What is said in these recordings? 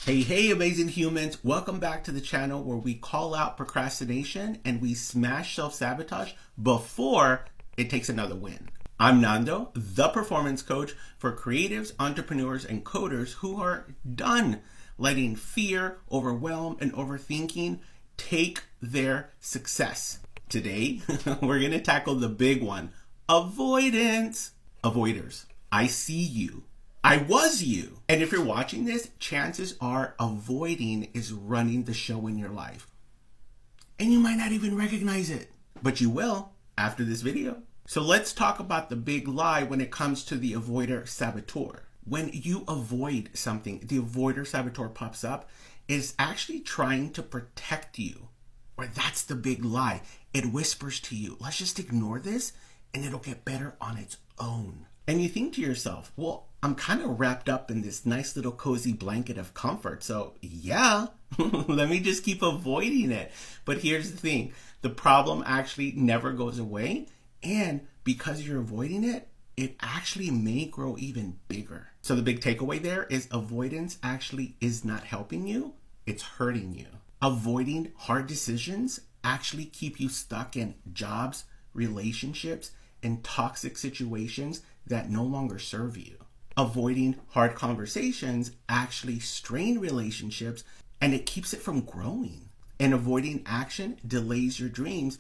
Hey, amazing humans. Welcome back to the channel where we call out procrastination and we smash self-sabotage before it takes another win. I'm Nando, the performance coach for creatives, entrepreneurs, and coders who are done letting fear, overwhelm, and overthinking take their success. Today, we're going to tackle the big one, avoidance. Avoiders, I see you. I was you. And if you're watching this, chances are avoiding is running the show in your life. And you might not even recognize it, but you will after this video. So let's talk about the big lie when it comes to the avoider saboteur. When you avoid something, the avoider saboteur pops up, is actually trying to protect you. Or that's the big lie. It whispers to you, let's just ignore this and it'll get better on its own. And you think to yourself, well, I'm kind of wrapped up in this nice little cozy blanket of comfort. So yeah, let me just keep avoiding it. But here's the thing. The problem actually never goes away. And because you're avoiding it, it actually may grow even bigger. So the big takeaway there is avoidance actually is not helping you. It's hurting you. Avoiding hard decisions actually keep you stuck in jobs, relationships, and toxic situations that no longer serve you. Avoiding hard conversations actually strain relationships and it keeps it from growing. And avoiding action delays your dreams.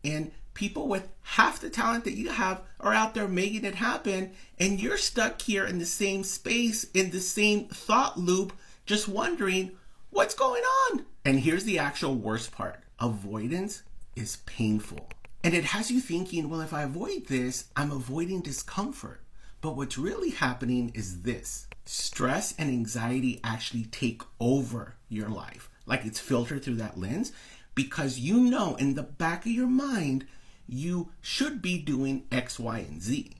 And people with half the talent that you have are out there making it happen. And you're stuck here in the same space, in the same thought loop, just wondering what's going on. And here's the actual worst part. Avoidance is painful. And it has you thinking, well, if I avoid this, I'm avoiding discomfort. But what's really happening is this. Stress and anxiety actually take over your life. Like it's filtered through that lens because you know in the back of your mind, you should be doing X, Y, and Z.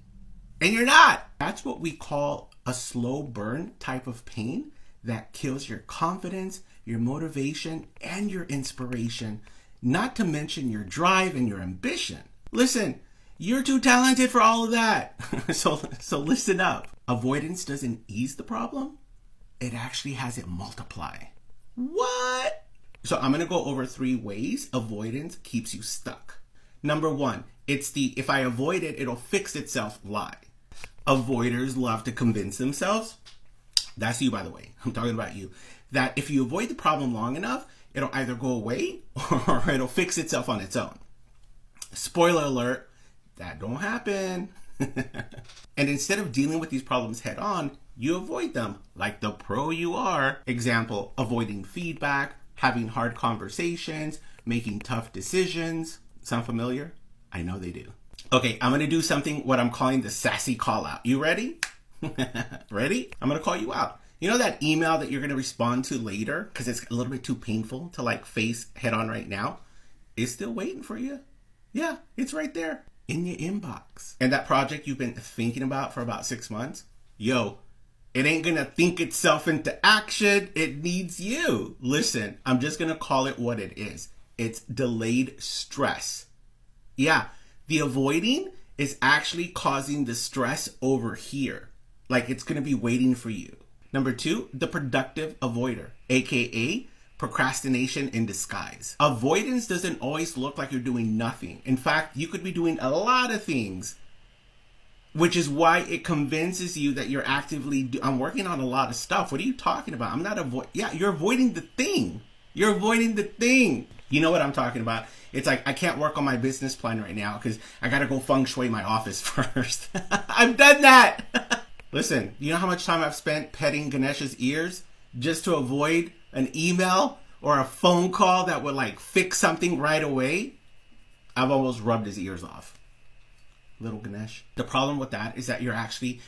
And you're not. That's what we call a slow burn type of pain that kills your confidence, your motivation, and your inspiration, not to mention your drive and your ambition. Listen, you're too talented for all of that. So listen up. Avoidance doesn't ease the problem. It actually has it multiply. What? So I'm going to go over 3 ways avoidance keeps you stuck. Number 1, it's the if I avoid it, it'll fix itself lie. Avoiders love to convince themselves. That's you, by the way. I'm talking about you. That if you avoid the problem long enough, it'll either go away or it'll fix itself on its own. Spoiler alert. That don't happen. And instead of dealing with these problems head on, you avoid them like the pro you are. Example, avoiding feedback, having hard conversations, making tough decisions. Sound familiar? I know they do. Okay, I'm going to do something what I'm calling the sassy call out. You ready? Ready? I'm going to call you out. You know that email that you're going to respond to later because it's a little bit too painful to like face head on right now? It's still waiting for you. Yeah, it's right there in your inbox. And that project you've been thinking about for about 6 months, yo, it ain't gonna think itself into action. It needs you. Listen, I'm just gonna call it what it is. It's delayed stress. Yeah, the avoiding is actually causing the stress over here. Like it's gonna be waiting for you. Number 2, the productive avoider, AKA procrastination in disguise. Avoidance doesn't always look like you're doing nothing. In fact, you could be doing a lot of things, which is why it convinces you that you're actively, I'm working on a lot of stuff. What are you talking about? I'm not yeah, you're avoiding the thing. You're avoiding the thing. You know what I'm talking about? It's like, I can't work on my business plan right now because I got to go feng shui my office first. I've done that. Listen, you know how much time I've spent petting Ganesh's ears just to avoid an email or a phone call that would like fix something right away? I've almost rubbed his ears off. Little Ganesh. The problem with that is that you're actually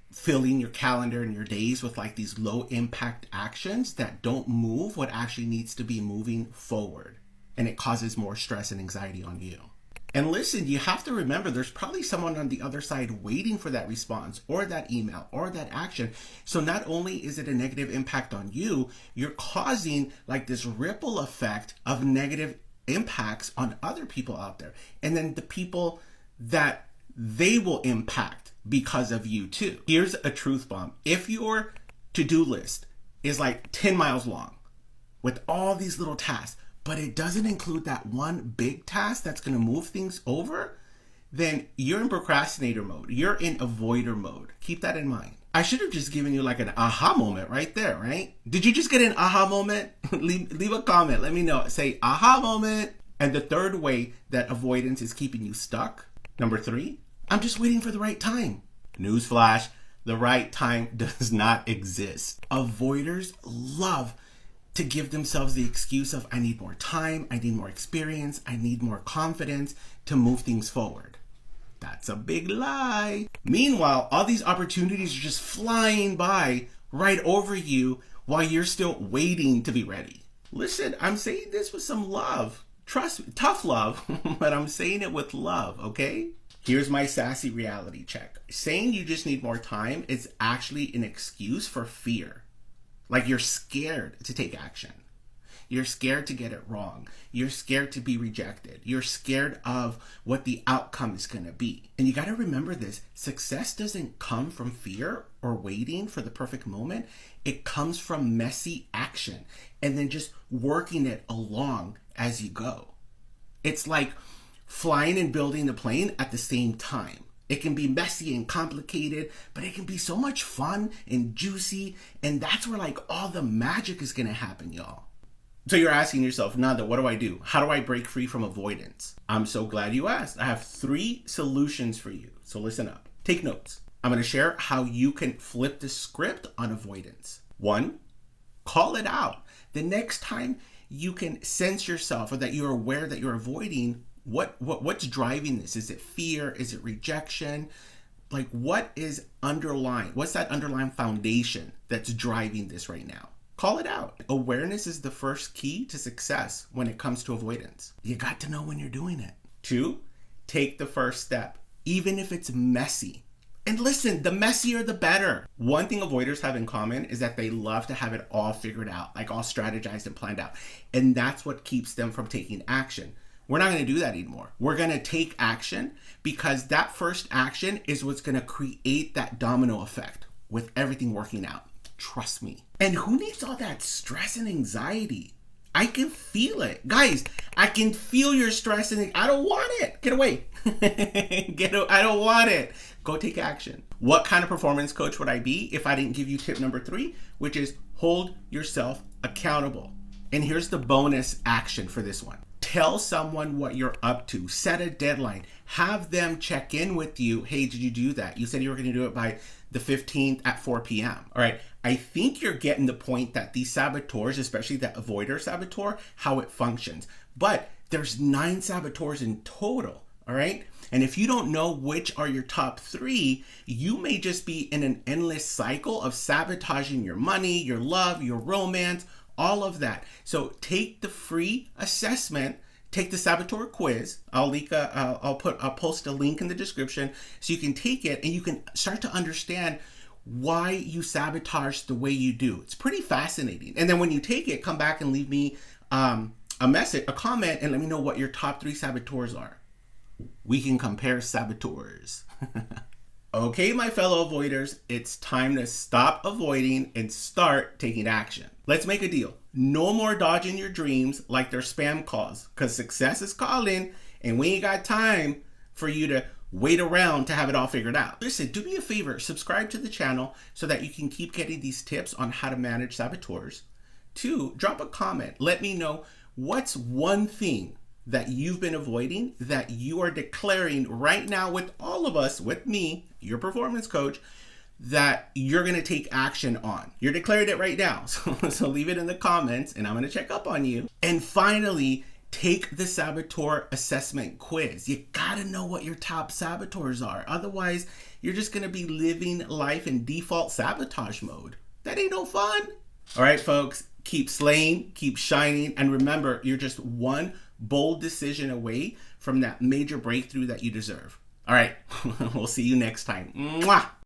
filling your calendar and your days with like these low impact actions that don't move what actually needs to be moving forward. And it causes more stress and anxiety on you. And listen, you have to remember there's probably someone on the other side waiting for that response or that email or that action. So not only is it a negative impact on you, you're causing like this ripple effect of negative impacts on other people out there. And then the people that they will impact because of you too. Here's a truth bomb. If your to-do list is like 10 miles long with all these little tasks, but it doesn't include that one big task that's going to move things over, then you're in procrastinator mode. You're in avoider mode. Keep that in mind. I should have just given you like an aha moment right there, right? Did you just get an aha moment? leave a comment. Let me know. Say aha moment. And the third way that avoidance is keeping you stuck, number 3, I'm just waiting for the right time. Newsflash, the right time does not exist. Avoiders love to give themselves the excuse of, I need more time, I need more experience, I need more confidence to move things forward. That's a big lie. Meanwhile, all these opportunities are just flying by right over you while you're still waiting to be ready. Listen, I'm saying this with some love. Trust me, tough love, but I'm saying it with love, okay? Here's my sassy reality check. Saying you just need more time is actually an excuse for fear. Like you're scared to take action. You're scared to get it wrong. You're scared to be rejected. You're scared of what the outcome is going to be. And you got to remember this. Success doesn't come from fear or waiting for the perfect moment. It comes from messy action and then just working it along as you go. It's like flying and building the plane at the same time. It can be messy and complicated, but it can be so much fun and juicy. And that's where like all the magic is going to happen, y'all. So you're asking yourself, Nando, what do I do? How do I break free from avoidance? I'm so glad you asked. I have 3 solutions for you. So listen up. Take notes. I'm going to share how you can flip the script on avoidance. 1, call it out. The next time you can sense yourself or that you're aware that you're avoiding, what's driving this? Is it fear? Is it rejection? Like what is underlying? What's that underlying foundation that's driving this right now? Call it out. Awareness is the first key to success when it comes to avoidance. You got to know when you're doing it. 2, take the first step, even if it's messy. And listen, the messier, the better. One thing avoiders have in common is that they love to have it all figured out, like all strategized and planned out. And that's what keeps them from taking action. We're not going to do that anymore. We're going to take action because that first action is what's going to create that domino effect with everything working out. Trust me. And who needs all that stress and anxiety? I can feel it. Guys, I can feel your stress and I don't want it. Get away. I don't want it. Go take action. What kind of performance coach would I be if I didn't give you tip number 3, which is hold yourself accountable. And here's the bonus action for this one. Tell someone what you're up to. Set a deadline. Have them check in with you. Hey, did you do that? You said you were going to do it by the 15th at 4 p.m. All right. I think you're getting the point that these saboteurs, especially that avoider saboteur, how it functions. But there's 9 saboteurs in total. All right. And if you don't know which are your top 3, you may just be in an endless cycle of sabotaging your money, your love, your romance, all of that. So take the free assessment, take the saboteur quiz. I'll post a link in the description so you can take it and you can start to understand why you sabotage the way you do. It's pretty fascinating. And then when you take it, come back and leave me a comment, and let me know what your top 3 saboteurs are. We can compare saboteurs. Okay, my fellow avoiders, it's time to stop avoiding and start taking action. Let's make a deal. No more dodging your dreams like they're spam calls, because success is calling and we ain't got time for you to wait around to have it all figured out. Listen, do me a favor, subscribe to the channel so that you can keep getting these tips on how to manage saboteurs. 2, drop a comment. Let me know what's one thing that you've been avoiding that you are declaring right now with all of us, with me, your performance coach, that you're going to take action on. You're declaring it right now. So leave it in the comments and I'm going to check up on you. And finally, take the saboteur assessment quiz. You got to know what your top saboteurs are. Otherwise, you're just going to be living life in default sabotage mode. That ain't no fun. All right, folks, keep slaying, keep shining. And remember, you're just one bold decision away from that major breakthrough that you deserve. All right, we'll see you next time. Mwah!